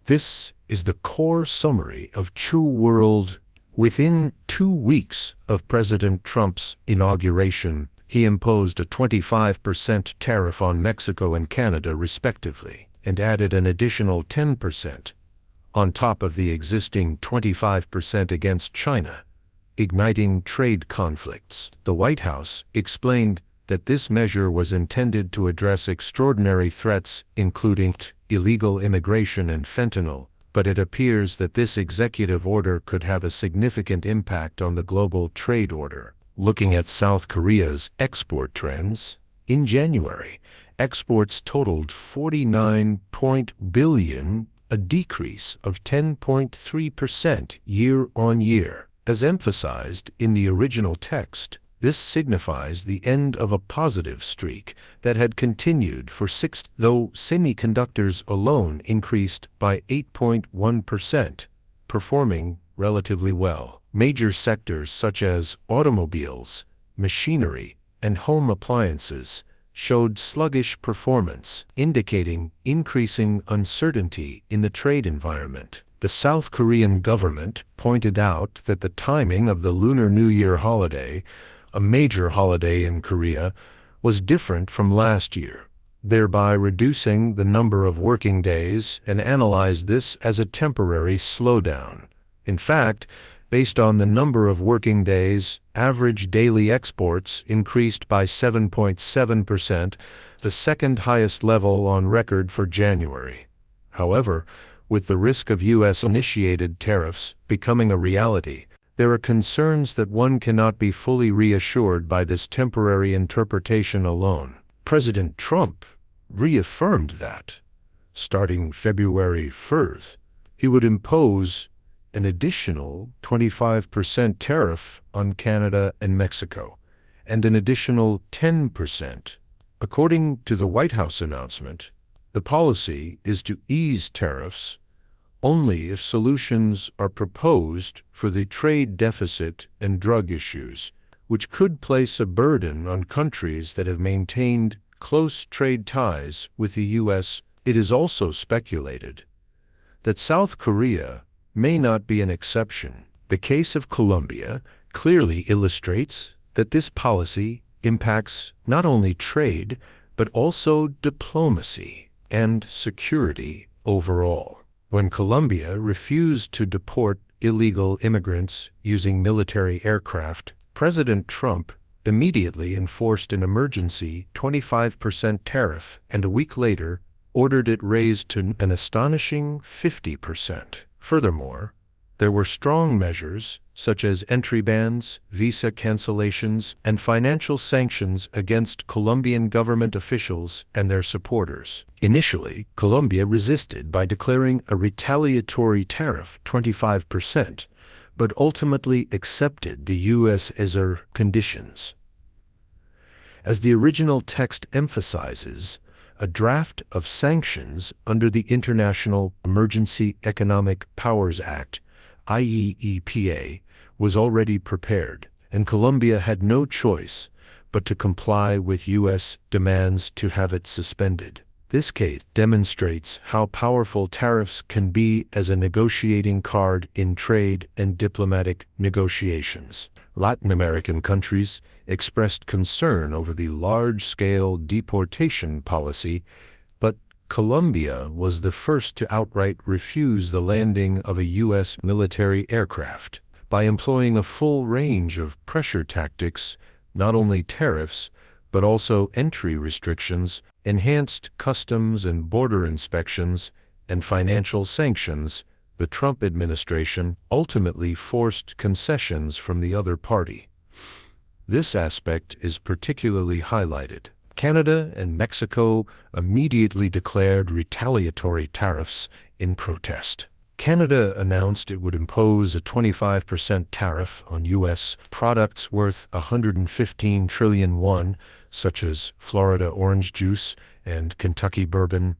This is the core summary of ChoWorld. Within 2 weeks of President Trump's inauguration, he imposed a 25% tariff on Mexico and Canada respectively, and added an additional 10% on top of the existing 25% against China, igniting trade conflicts. The White House explained that this measure was intended to address extraordinary threats, including illegal immigration and fentanyl, but it appears that this executive order could have a significant impact on the global trade order. Looking at South Korea's export trends, in January, exports totaled $49 billion, a decrease of 10.3% year-on-year. As emphasized in the original text, this signifies the end of a positive streak that had continued for 6, though semiconductors alone increased by 8.1%, performing relatively well. Major sectors such as automobiles, machinery, and home appliances showed sluggish performance, indicating increasing uncertainty in the trade environment. The South Korean government pointed out that the timing of the Lunar New Year holiday, a major holiday in Korea, was different from last year, thereby reducing the number of working days, and analyzed this as a temporary slowdown. In fact, based on the number of working days, average daily exports increased by 7.7%, the second highest level on record for January. However, with the risk of U.S.-initiated tariffs becoming a reality, there are concerns that one cannot be fully reassured by this temporary interpretation alone. President Trump reaffirmed that, starting February 1st, he would impose an additional 25% tariff on Canada and Mexico, and an additional 10%. According to the White House announcement, the policy is to ease tariffs only if solutions are proposed for the trade deficit and drug issues, which could place a burden on countries that have maintained close trade ties with the U.S. It is also speculated that South Korea may not be an exception. The case of Colombia clearly illustrates that this policy impacts not only trade, but also diplomacy and security overall. When Colombia refused to deport illegal immigrants using military aircraft, President Trump immediately enforced an emergency 25% tariff, and a week later ordered it raised to an astonishing 50%. Furthermore, there were strong measures such as entry bans, visa cancellations, and financial sanctions against Colombian government officials and their supporters. Initially, Colombia resisted by declaring a retaliatory tariff 25%, but ultimately accepted the U.S.'s conditions. As the original text emphasizes, a draft of sanctions under the International Emergency Economic Powers Act, IEEPA, was already prepared, and Colombia had no choice but to comply with U.S. demands to have it suspended. This case demonstrates how powerful tariffs can be as a negotiating card in trade and diplomatic negotiations. Latin American countries expressed concern over the large-scale deportation policy, but Colombia was the first to outright refuse the landing of a U.S. military aircraft. By employing a full range of pressure tactics, not only tariffs, but also entry restrictions, enhanced customs and border inspections, and financial sanctions, the Trump administration ultimately forced concessions from the other party. This aspect is particularly highlighted. Canada and Mexico immediately declared retaliatory tariffs in protest. Canada announced it would impose a 25% tariff on U.S. products worth 115 trillion won, such as Florida orange juice and Kentucky bourbon.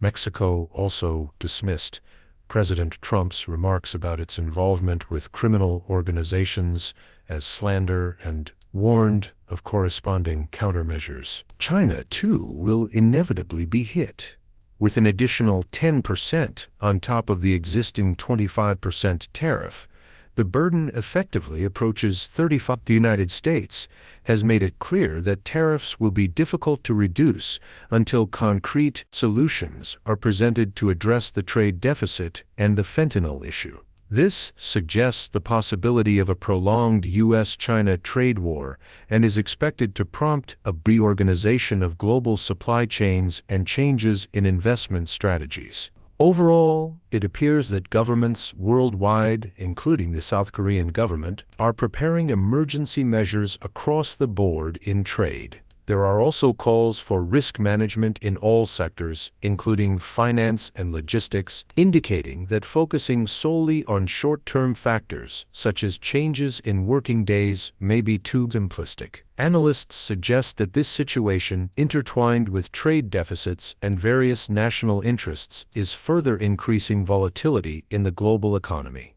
Mexico also dismissed President Trump's remarks about its involvement with criminal organizations as slander and warned of corresponding countermeasures. China, too, will inevitably be hit. with an additional 10% on top of the existing 25% tariff. The burden effectively approaches 35%. The United States has made it clear that tariffs will be difficult to reduce until concrete solutions are presented to address the trade deficit and the fentanyl issue. This suggests the possibility of a prolonged U.S.-China trade war and is expected to prompt a reorganization of global supply chains and changes in investment strategies. Overall, it appears that governments worldwide, including the South Korean government, are preparing emergency measures across the board in trade. There are also calls for risk management in all sectors, including finance and logistics, indicating that focusing solely on short-term factors, such as changes in working days, may be too simplistic. Analysts suggest that this situation, intertwined with trade deficits and various national interests, is further increasing volatility in the global economy.